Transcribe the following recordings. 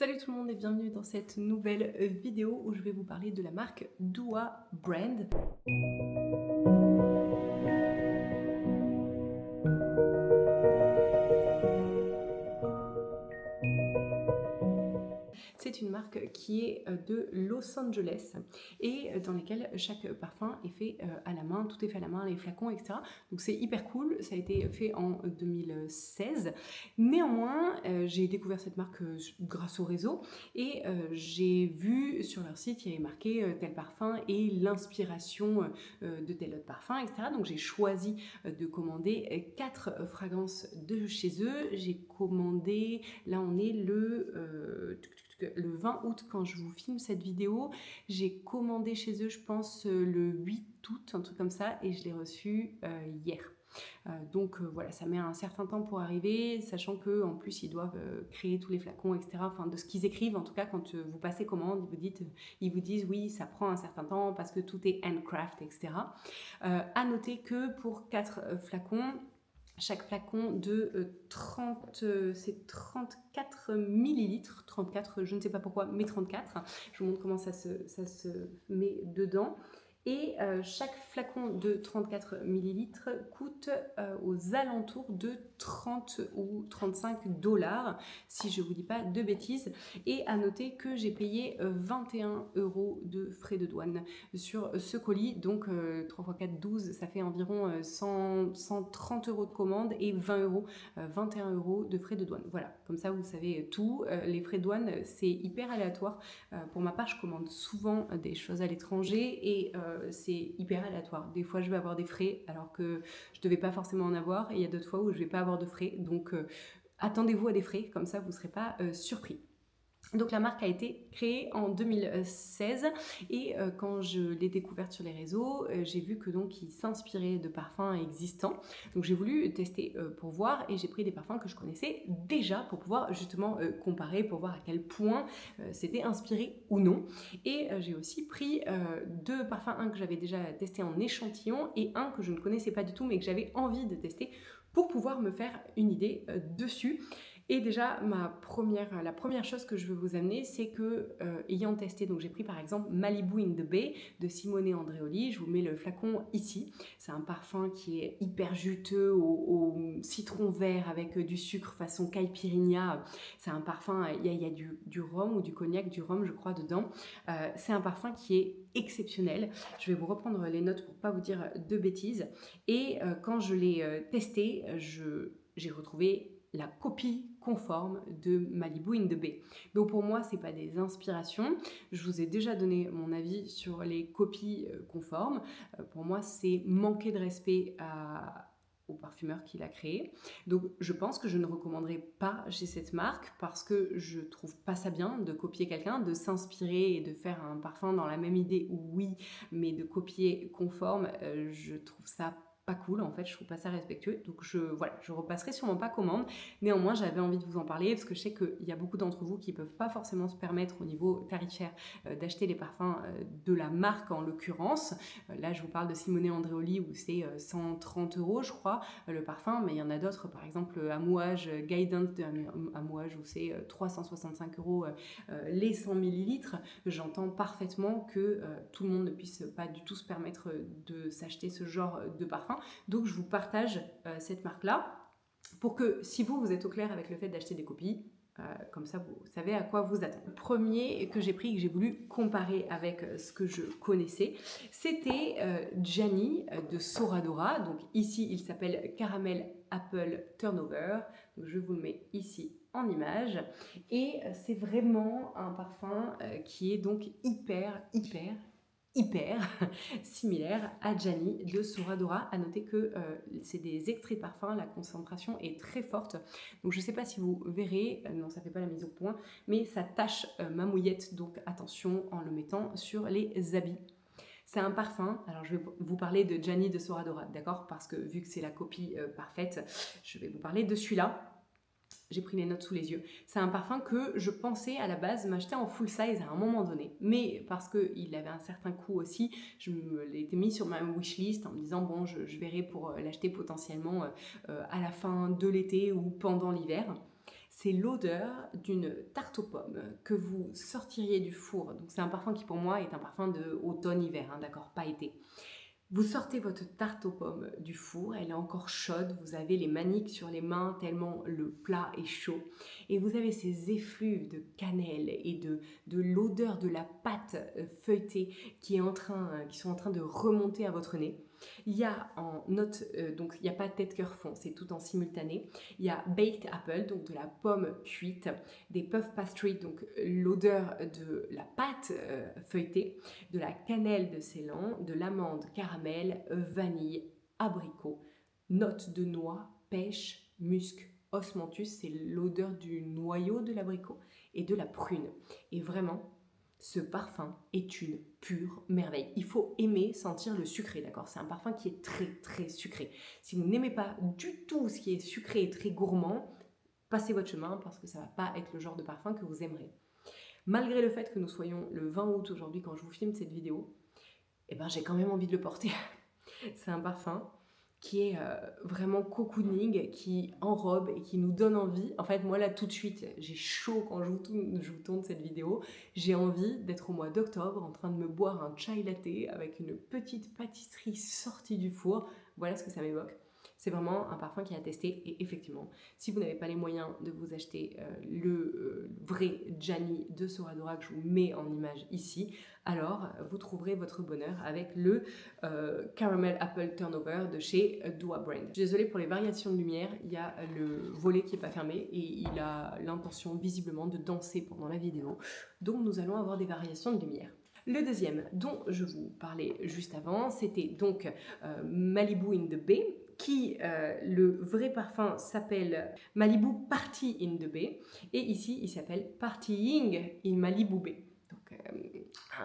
Salut tout le monde et bienvenue dans cette nouvelle vidéo où je vais vous parler de la marque Dua Brand. C'est une marque qui est de Los Angeles et dans lesquelles chaque parfum est fait à la main, tout est fait à la main, les flacons, etc. Donc c'est hyper cool, ça a été fait en 2016. Néanmoins, j'ai découvert cette marque grâce au réseau et j'ai vu sur leur site, il y avait marqué tel parfum et l'inspiration de tel autre parfum, etc. Donc j'ai choisi de commander 4 fragrances de chez eux. J'ai commandé, là on est le 20 août quand je vous filme cette vidéo. J'ai commandé chez eux, je pense, le 8 août, un truc comme ça, et je l'ai reçu hier. Donc voilà, ça met un certain temps pour arriver, sachant qu'en plus ils doivent créer tous les flacons, etc. Enfin, de ce qu'ils écrivent, en tout cas, quand vous passez commande, ils vous disent oui, ça prend un certain temps parce que tout est handcraft, etc. À noter que pour 4 flacons, chaque flacon de 34 millilitres, 34, je ne sais pas pourquoi, mais 34. Je vous montre comment ça se met dedans. Et chaque flacon de 34 millilitres coûte aux alentours de 30 ou 35 dollars, si je ne vous dis pas de bêtises. Et à noter que j'ai payé 21 € de frais de douane sur ce colis. Donc 3 x 4, 12, ça fait environ 130 € de commande et 20 €, 21 € de frais de douane. Voilà, comme ça vous savez tout. Les frais de douane, c'est hyper aléatoire. Pour ma part, je commande souvent des choses à l'étranger et c'est hyper aléatoire. Des fois, je vais avoir des frais alors que je ne devais pas forcément en avoir, et il y a d'autres fois où je ne vais pas avoir de frais. Donc, attendez-vous à des frais, comme ça, vous ne serez pas surpris. Donc la marque a été créée en 2016 et quand je l'ai découverte sur les réseaux, j'ai vu que donc ils s'inspiraient de parfums existants. Donc j'ai voulu tester pour voir et j'ai pris des parfums que je connaissais déjà pour pouvoir justement comparer, pour voir à quel point c'était inspiré ou non. Et j'ai aussi pris 2 parfums, un que j'avais déjà testé en échantillon et un que je ne connaissais pas du tout mais que j'avais envie de tester pour pouvoir me faire une idée dessus. Et déjà, la première chose que je veux vous amener, c'est que, ayant testé, donc j'ai pris par exemple Malibu in the Bay de Simone Andreoli, je vous mets le flacon ici. C'est un parfum qui est hyper juteux au citron vert avec du sucre façon caipirinha. C'est un parfum, il y a du rhum ou du cognac, du rhum je crois dedans. C'est un parfum qui est exceptionnel. Je vais vous reprendre les notes pour pas vous dire de bêtises. Et quand je l'ai testé, j'ai retrouvé la copie conforme de Malibu in the Bay. Donc pour moi, c'est pas des inspirations. Je vous ai déjà donné mon avis sur les copies conformes. Pour moi, c'est manquer de respect au parfumeur qui l'a créé. Donc je pense que je ne recommanderais pas chez cette marque parce que je trouve pas ça bien de copier quelqu'un, de s'inspirer et de faire un parfum dans la même idée, oui, mais de copier conforme, je trouve ça pas cool, en fait, je trouve pas ça respectueux. Donc je repasserai sûrement pas commande. Néanmoins, j'avais envie de vous en parler parce que je sais qu'il y a beaucoup d'entre vous qui peuvent pas forcément se permettre au niveau tarifaire d'acheter les parfums de la marque en l'occurrence. Là, je vous parle de Simone Andreoli où c'est 130 € je crois le parfum, mais il y en a d'autres, par exemple Amouage Guidance de Amouage où c'est 365 € les 100 millilitres. J'entends parfaitement que tout le monde ne puisse pas du tout se permettre de s'acheter ce genre de parfum. Donc je vous partage cette marque-là pour que si vous êtes au clair avec le fait d'acheter des copies, comme ça vous savez à quoi vous attendre. Le premier que j'ai pris, que j'ai voulu comparer avec ce que je connaissais, c'était Gianni de Soradora. Donc ici il s'appelle Caramel Apple Turnover. Donc je vous le mets ici en image et c'est vraiment un parfum qui est donc hyper similaire à Gianni de Soradora. À noter que c'est des extraits de parfum, la concentration est très forte. Donc je ne sais pas si vous verrez, non ça ne fait pas la mise au point, mais ça tache ma mouillette, donc attention en le mettant sur les habits. C'est un parfum, alors je vais vous parler de Gianni de Soradora, d'accord? Parce que vu que c'est la copie parfaite, je vais vous parler de celui-là. J'ai pris les notes sous les yeux. C'est un parfum que je pensais à la base m'acheter en full size à un moment donné. Mais parce qu'il avait un certain coût aussi, je me l'ai mis sur ma wishlist en me disant bon, je verrai pour l'acheter potentiellement à la fin de l'été ou pendant l'hiver. C'est l'odeur d'une tarte aux pommes que vous sortiriez du four. Donc c'est un parfum qui pour moi est un parfum de automne-hiver, hein, d'accord, pas été. Vous sortez votre tarte aux pommes du four, elle est encore chaude, vous avez les maniques sur les mains tellement le plat est chaud et vous avez ces effluves de cannelle et de l'odeur de la pâte feuilletée qui sont en train de remonter à votre nez. Il y a en note, donc il n'y a pas tête cœur fond, c'est tout en simultané. Il y a baked apple, donc de la pomme cuite, des puff pastry, donc l'odeur de la pâte feuilletée, de la cannelle de Ceylan, de l'amande caramel, vanille, abricot, notes de noix, pêche, musc, osmanthus, c'est l'odeur du noyau de l'abricot, et de la prune. Et vraiment, ce parfum est une pure merveille. Il faut aimer sentir le sucré, d'accord? C'est un parfum qui est très très sucré. Si vous n'aimez pas du tout ce qui est sucré et très gourmand, passez votre chemin parce que ça ne va pas être le genre de parfum que vous aimerez. Malgré le fait que nous soyons le 20 août aujourd'hui quand je vous filme cette vidéo, eh ben, j'ai quand même envie de le porter. C'est un parfum qui est vraiment cocooning, qui enrobe et qui nous donne envie. En fait, moi là tout de suite, j'ai chaud quand je vous tourne cette vidéo. J'ai envie d'être au mois d'octobre en train de me boire un chai latte avec une petite pâtisserie sortie du four. Voilà ce que ça m'évoque. C'est vraiment un parfum qui est à tester et effectivement, si vous n'avez pas les moyens de vous acheter le vrai Gianni de Soradora que je vous mets en image ici, alors vous trouverez votre bonheur avec le Caramel Apple Turnover de chez Dua Brand. Je suis désolée pour les variations de lumière, il y a le volet qui n'est pas fermé et il a l'intention visiblement de danser pendant la vidéo. Donc nous allons avoir des variations de lumière. Le deuxième dont je vous parlais juste avant, c'était donc Malibu in the Bay, qui, le vrai parfum s'appelle Malibu Party in the Bay, et ici il s'appelle Partying in Malibu Bay. Donc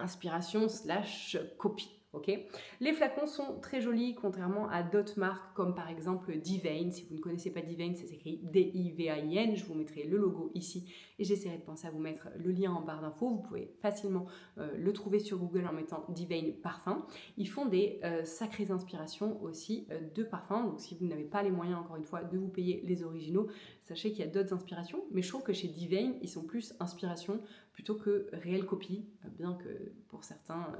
inspiration / copie. Okay. Les flacons sont très jolis, contrairement à d'autres marques comme par exemple Divine. Si vous ne connaissez pas Divine, ça s'écrit D-I-V-A-I-N. Je vous mettrai le logo ici et j'essaierai de penser à vous mettre le lien en barre d'infos. Vous pouvez facilement le trouver sur Google en mettant Divine Parfum. Ils font des sacrées inspirations aussi de parfums. Donc si vous n'avez pas les moyens, encore une fois, de vous payer les originaux, sachez qu'il y a d'autres inspirations. Mais je trouve que chez Divine, ils sont plus inspiration plutôt que réelle copie, bien que pour certains,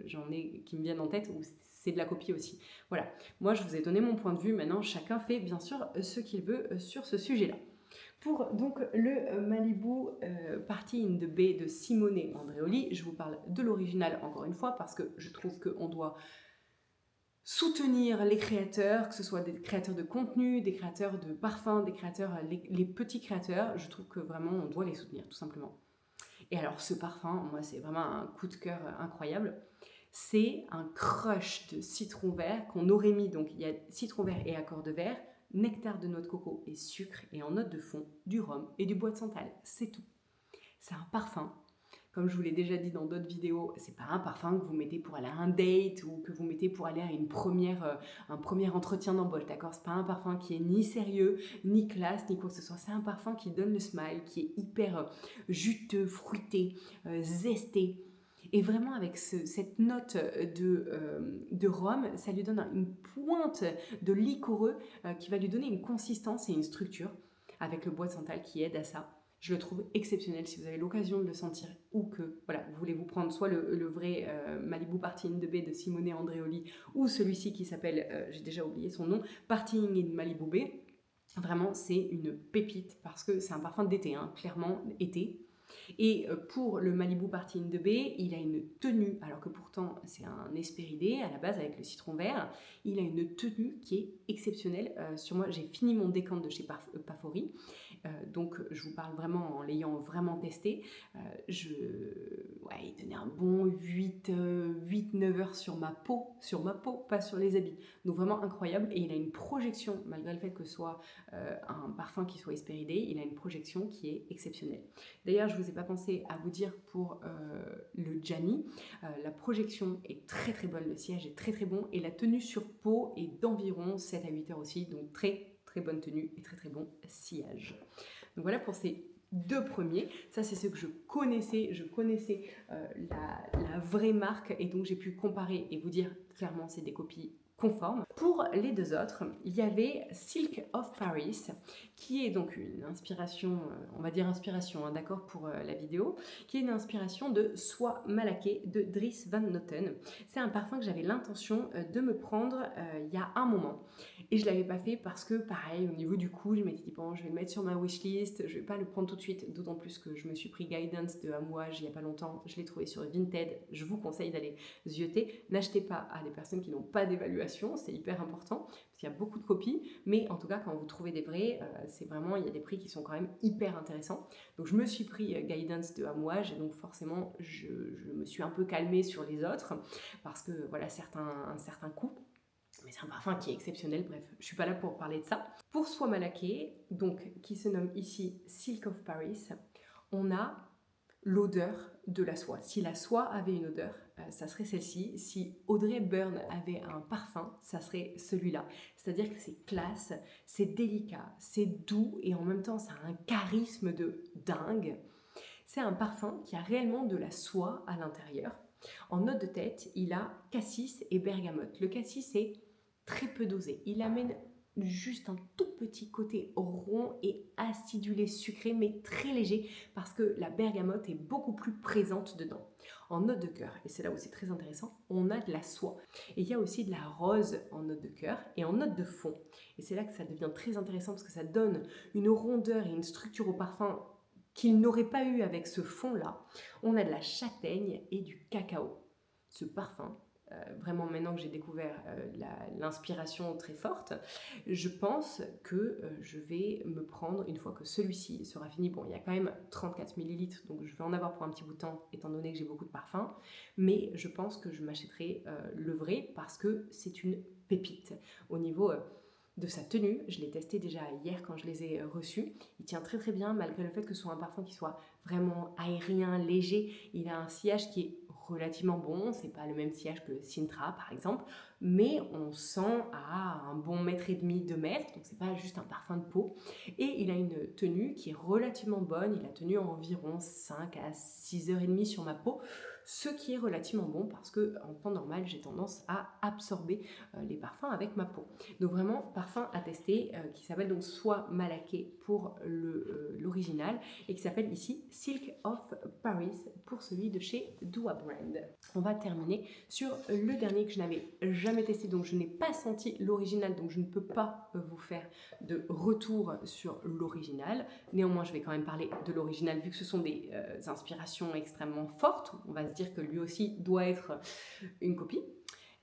j'en ai qui me viennent en tête où c'est de la copie aussi. Voilà, moi je vous ai donné mon point de vue, maintenant chacun fait bien sûr ce qu'il veut sur ce sujet-là. Pour donc le Malibu Party in the Bay de Simone Andreoli, je vous parle de l'original encore une fois parce que je trouve qu'on doit soutenir les créateurs, que ce soit des créateurs de contenu, des créateurs de parfums, des créateurs, les petits créateurs, je trouve que vraiment on doit les soutenir tout simplement. Et alors ce parfum, moi c'est vraiment un coup de cœur incroyable. C'est un crush de citron vert qu'on aurait mis, donc il y a citron vert et accord de verre, nectar de noix de coco et sucre, et en note de fond, du rhum et du bois de santal. C'est tout. C'est un parfum. Comme je vous l'ai déjà dit dans d'autres vidéos, c'est pas un parfum que vous mettez pour aller à un date ou que vous mettez pour aller à un premier entretien d'embauche, d'accord? C'est pas un parfum qui est ni sérieux, ni classe, ni quoi que ce soit. C'est un parfum qui donne le smile, qui est hyper juteux, fruité, zesté. Et vraiment avec cette note de rhum, ça lui donne une pointe de liquoreux qui va lui donner une consistance et une structure avec le bois de santal qui aide à ça. Je le trouve exceptionnel si vous avez l'occasion de le sentir ou que voilà, vous voulez vous prendre soit le vrai Malibu Party in the Bay de Simone Andreoli ou celui-ci qui s'appelle, j'ai déjà oublié son nom, Partying in Malibu Bay. Vraiment, c'est une pépite parce que c'est un parfum d'été, hein, clairement été. Et pour le Malibu Party in the Bay, il a une tenue, alors que pourtant c'est un Hespéridé à la base avec le citron vert, il a une tenue qui est exceptionnelle. Sur moi, j'ai fini mon décante de chez Pafori, donc je vous parle vraiment en l'ayant vraiment testé. Il tenait un bon 8-9 heures sur ma peau, pas sur les habits. Donc vraiment incroyable. Et il a une projection, malgré le fait que ce soit un parfum qui soit Hespéridé, il a une projection qui est exceptionnelle. D'ailleurs, je ne vous ai pas pensé à vous dire pour le Gianni, la projection est très très bonne, le sillage est très très bon et la tenue sur peau est d'environ 7 à 8 heures aussi, donc très très bonne tenue et très très bon sillage. Donc voilà pour ces deux premiers. Ça c'est ceux que je connaissais la vraie marque et donc j'ai pu comparer et vous dire clairement c'est des copies conforme. Pour les deux autres, il y avait Silk of Paris, qui est donc une inspiration, on va dire inspiration, hein, d'accord, pour la vidéo, qui est une inspiration de Soie Malaquée de Dries Van Noten. C'est un parfum que j'avais l'intention de me prendre il y a un moment. Et je ne l'avais pas fait parce que, pareil, au niveau du coût, je m'étais dit, bon, je vais le mettre sur ma wishlist, je ne vais pas le prendre tout de suite, d'autant plus que je me suis pris Guidance de Amouage il n'y a pas longtemps, je l'ai trouvé sur Vinted, je vous conseille d'aller zioter. N'achetez pas à des personnes qui n'ont pas d'évaluation, c'est hyper important, parce qu'il y a beaucoup de copies, mais en tout cas, quand vous trouvez des vrais, c'est vraiment, il y a des prix qui sont quand même hyper intéressants. Donc je me suis pris Guidance de Amouage, et donc forcément, je me suis un peu calmée sur les autres, parce que voilà, un certain coût. Mais c'est un parfum qui est exceptionnel, bref, je ne suis pas là pour parler de ça. Pour Soie Malaquée, donc, qui se nomme ici Silk of Paris, on a l'odeur de la soie. Si la soie avait une odeur, ça serait celle-ci. Si Audrey Hepburn avait un parfum, ça serait celui-là. C'est-à-dire que c'est classe, c'est délicat, c'est doux et en même temps ça a un charisme de dingue. C'est un parfum qui a réellement de la soie à l'intérieur. En note de tête, il a cassis et bergamote. Le cassis est très peu dosé. Il amène juste un tout petit côté rond et acidulé, sucré, mais très léger parce que la bergamote est beaucoup plus présente dedans. En note de cœur, et c'est là où c'est très intéressant, on a de la soie. Et il y a aussi de la rose en note de cœur et en note de fond. Et c'est là que ça devient très intéressant parce que ça donne une rondeur et une structure au parfum qu'il n'aurait pas eu avec ce fond-là. On a de la châtaigne et du cacao. Ce parfum, vraiment maintenant que j'ai découvert l'inspiration très forte, je pense que je vais me prendre, une fois que celui-ci sera fini, bon il y a quand même 34 ml, donc je vais en avoir pour un petit bout de temps, étant donné que j'ai beaucoup de parfums, mais je pense que je m'achèterai le vrai parce que c'est une pépite. Au niveau de sa tenue, je l'ai testé déjà hier quand je les ai reçus, il tient très très bien malgré le fait que ce soit un parfum qui soit vraiment aérien, léger, il a un sillage qui est relativement bon, c'est pas le même sillage que Sintra par exemple, mais on sent à un bon mètre et demi, 2 mètres, donc c'est pas juste un parfum de peau, et il a une tenue qui est relativement bonne, il a tenu environ 5 à 6h30 sur ma peau, ce qui est relativement bon parce que en temps normal j'ai tendance à absorber les parfums avec ma peau. Donc vraiment parfum à tester qui s'appelle donc Soie Malaquée pour l'original et qui s'appelle ici Silk of Paris pour celui de chez Dua Brand. On va terminer sur le dernier que je n'avais jamais testé, donc je n'ai pas senti l'original, donc je ne peux pas vous faire de retour sur l'original. Néanmoins je vais quand même parler de l'original vu que ce sont des inspirations extrêmement fortes. On va se dire que lui aussi doit être une copie.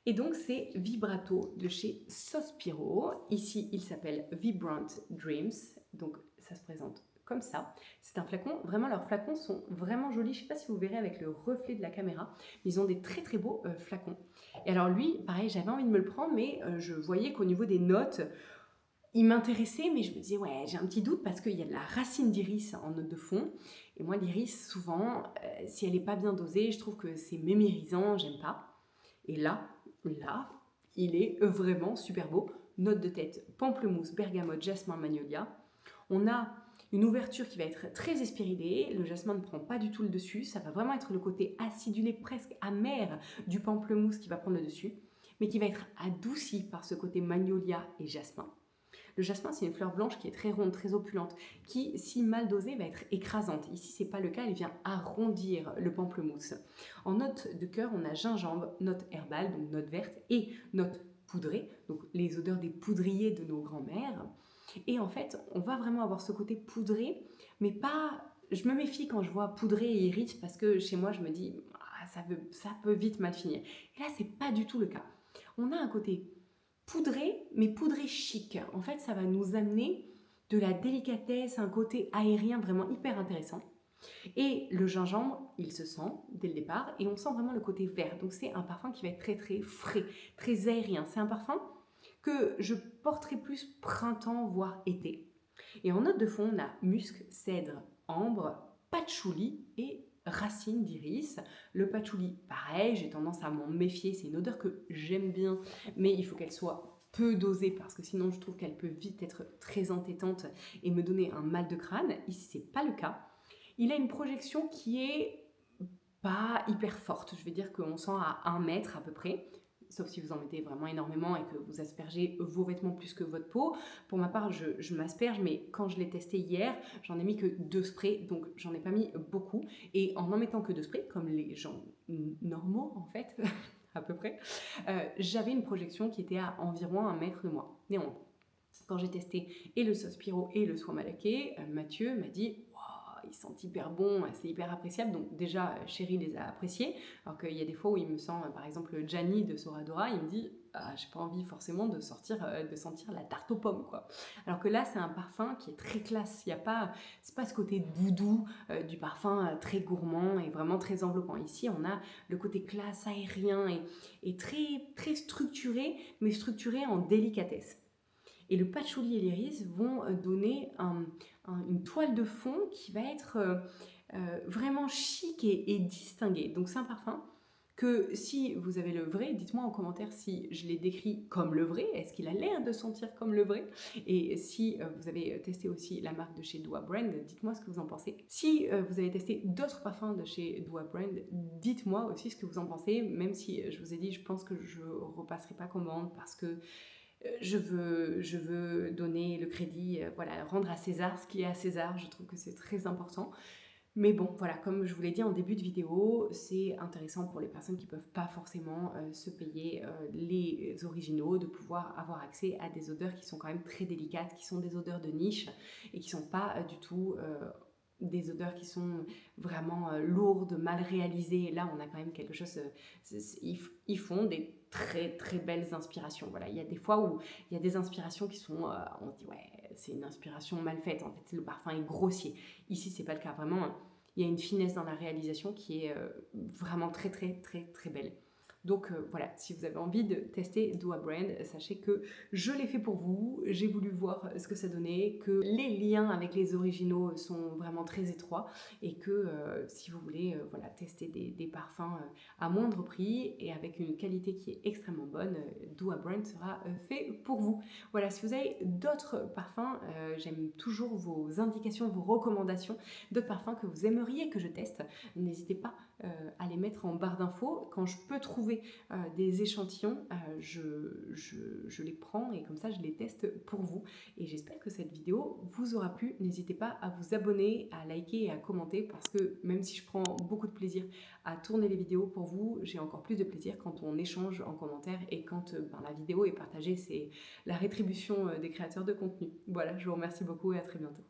Et donc c'est Vibrato de chez Sospiro. Ici il s'appelle Vibrant Dreams, donc ça se présente comme ça. C'est un flacon, vraiment leurs flacons sont vraiment jolis. Je ne sais pas si vous verrez avec le reflet de la caméra, mais ils ont des très très beaux flacons. Et alors lui, pareil, j'avais envie de me le prendre, mais je voyais qu'au niveau des notes, il m'intéressait, mais je me disais, ouais, j'ai un petit doute parce qu'il y a de la racine d'iris en note de fond. Et moi, l'iris, souvent, si elle n'est pas bien dosée, je trouve que c'est mémérisant, j'aime pas. Et là, il est vraiment super beau. Note de tête, pamplemousse, bergamote, jasmin, magnolia. On a une ouverture qui va être très espiridée. Le jasmin ne prend pas du tout le dessus. Ça va vraiment être le côté acidulé, presque amer du pamplemousse qui va prendre le dessus, mais qui va être adouci par ce côté magnolia et jasmin. Le jasmin, c'est une fleur blanche qui est très ronde, très opulente, qui, si mal dosée, va être écrasante. Ici, ce n'est pas le cas, elle vient arrondir le pamplemousse. En note de cœur, on a gingembre, note herbale, donc note verte, et note poudrée, donc les odeurs des poudriers de nos grands-mères. Et en fait, on va vraiment avoir ce côté poudré, mais pas... Je me méfie quand je vois poudré et iris, parce que chez moi, je me dis, ah, ça peut vite mal finir. Et là, ce n'est pas du tout le cas. On a un côté poudré, mais poudré chic. En fait, ça va nous amener de la délicatesse, un côté aérien vraiment hyper intéressant. Et le gingembre, il se sent dès le départ et on sent vraiment le côté vert. Donc c'est un parfum qui va être très très frais, très aérien. C'est un parfum que je porterai plus printemps, voire été. Et en note de fond, on a musc, cèdre, ambre, patchouli et racine d'iris. Le patchouli, pareil, j'ai tendance à m'en méfier, c'est une odeur que j'aime bien, mais il faut qu'elle soit peu dosée parce que sinon je trouve qu'elle peut vite être très entêtante et me donner un mal de crâne. Ici, c'est pas le cas. Il a une projection qui est pas hyper forte, je vais dire qu'on sent à 1 mètre à peu près. sauf si vous en mettez vraiment énormément et que vous aspergez vos vêtements plus que votre peau. Pour ma part, je m'asperge, mais quand je l'ai testé hier, j'en ai mis que 2 sprays, donc j'en ai pas mis beaucoup. Et en n'en mettant que 2 sprays, comme les gens normaux en fait, à peu près, j'avais une projection qui était à environ 1 mètre de moi. Néanmoins, quand j'ai testé et le Sospiro et le soin malaqué, Mathieu m'a dit ils sentent hyper bon, c'est hyper appréciable. Donc déjà, Chéri les a appréciés. Alors qu'il y a des fois où il me sent, par exemple, Gianni de Soradora, il me dit j'ai pas envie forcément de sentir la tarte aux pommes, quoi. Alors que là, c'est un parfum qui est très classe. Il y a pas, c'est pas ce côté doudou du parfum très gourmand et vraiment très enveloppant. Ici, on a le côté classe, aérien et très, très structuré, mais structuré en délicatesse. Et le patchouli et l'iris vont donner une toile de fond qui va être vraiment chic et distinguée. Donc c'est un parfum que si vous avez le vrai, dites-moi en commentaire si je l'ai décrit comme le vrai, est-ce qu'il a l'air de sentir comme le vrai? Et si vous avez testé aussi la marque de chez Doua Brand, dites-moi ce que vous en pensez. Si vous avez testé d'autres parfums de chez Doua Brand, dites-moi aussi ce que vous en pensez, même si je vous ai dit, je pense que je ne repasserai pas commande parce que je veux donner le crédit, voilà, rendre à César ce qui est à César, je trouve que c'est très important. Mais bon, voilà, comme je vous l'ai dit en début de vidéo, c'est intéressant pour les personnes qui ne peuvent pas forcément se payer les originaux, de pouvoir avoir accès à des odeurs qui sont quand même très délicates, qui sont des odeurs de niche et qui ne sont pas du tout des odeurs qui sont vraiment lourdes, mal réalisées. Là, on a quand même quelque chose, ils font des très très belles inspirations. Voilà, il y a des fois où il y a des inspirations qui sont, on dit ouais, c'est une inspiration mal faite, en fait le parfum est grossier. Ici c'est pas le cas, vraiment il y a une finesse dans la réalisation qui est vraiment très très très très belle. Donc voilà, si vous avez envie de tester Doua Brand, sachez que je l'ai fait pour vous, j'ai voulu voir ce que ça donnait, que les liens avec les originaux sont vraiment très étroits et que si vous voulez voilà, tester des parfums à moindre prix et avec une qualité qui est extrêmement bonne, Doua Brand sera fait pour vous. Voilà, si vous avez d'autres parfums, j'aime toujours vos indications, vos recommandations, d'autres parfums que vous aimeriez que je teste, n'hésitez pas à les mettre en barre d'infos. Quand je peux trouver des échantillons, je les prends et comme ça je les teste pour vous. Et j'espère que cette vidéo vous aura plu. N'hésitez pas à vous abonner, à liker et à commenter parce que même si je prends beaucoup de plaisir à tourner les vidéos pour vous, j'ai encore plus de plaisir quand on échange en commentaire et quand la vidéo est partagée. C'est la rétribution des créateurs de contenu. Voilà, je vous remercie beaucoup et à très bientôt.